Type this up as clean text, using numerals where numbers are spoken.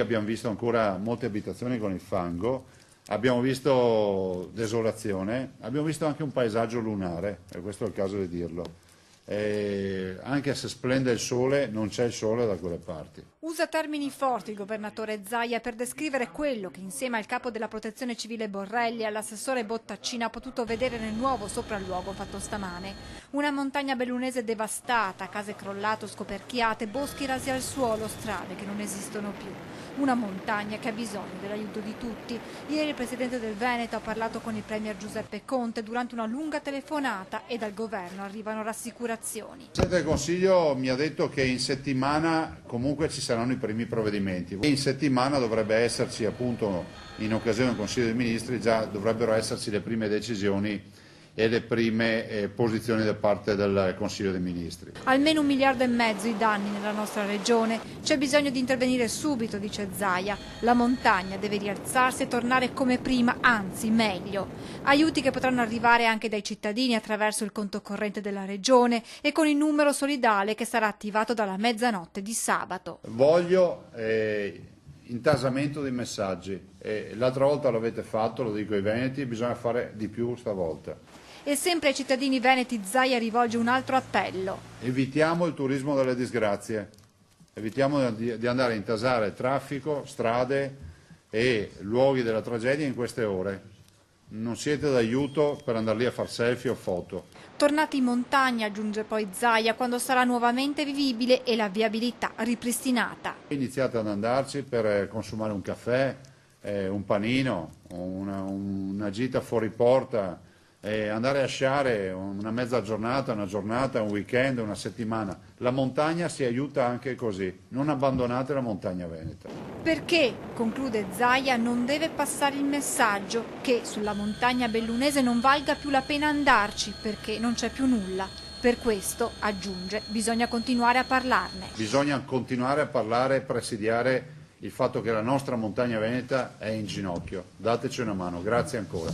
Abbiamo visto ancora molte abitazioni con il fango, abbiamo visto desolazione, abbiamo visto anche un paesaggio lunare, e questo è il caso di dirlo. Anche se splende il sole, non c'è il sole da quelle parti. Usa termini forti il governatore Zaia per descrivere quello che insieme al capo della protezione civile Borrelli e all'assessore Bottaccina ha potuto vedere nel nuovo sopralluogo fatto stamane. Una montagna bellunese devastata, case crollate o scoperchiate, boschi rasi al suolo, strade che non esistono più. Una montagna che ha bisogno dell'aiuto di tutti. Ieri il presidente del Veneto ha parlato con il premier Giuseppe Conte durante una lunga telefonata e dal governo arrivano rassicurazioni. Il Presidente del Consiglio mi ha detto che in settimana comunque ci saranno i primi provvedimenti. In settimana dovrebbe esserci, appunto, in occasione del Consiglio dei Ministri, già dovrebbero esserci le prime decisioni e le prime posizioni da parte del Consiglio dei Ministri. Almeno 1,5 miliardi i danni nella nostra regione. C'è bisogno di intervenire subito, dice Zaia. La montagna deve rialzarsi e tornare come prima, anzi meglio. Aiuti che potranno arrivare anche dai cittadini attraverso il conto corrente della regione e con il numero solidale che sarà attivato dalla mezzanotte di sabato. Voglio intasamento dei messaggi. L'altra volta l'avete fatto, lo dico ai veneti, bisogna fare di più stavolta. E sempre ai cittadini veneti Zaia rivolge un altro appello. Evitiamo il turismo delle disgrazie, evitiamo di andare a intasare traffico, strade e luoghi della tragedia in queste ore. Non siete d'aiuto per andare lì a far selfie o foto. Tornate in montagna, aggiunge poi Zaia, quando sarà nuovamente vivibile e la viabilità ripristinata. Iniziate ad andarci per consumare un caffè, un panino, una gita fuori porta, andare a sciare una mezza giornata, una giornata, un weekend, una settimana. La montagna si aiuta anche così, non abbandonate la montagna veneta. Perché, conclude Zaia, non deve passare il messaggio che sulla montagna bellunese non valga più la pena andarci perché non c'è più nulla. Per questo, aggiunge, bisogna continuare a parlarne. Bisogna continuare a parlare e presidiare il fatto che la nostra montagna veneta è in ginocchio. Dateci una mano, grazie ancora.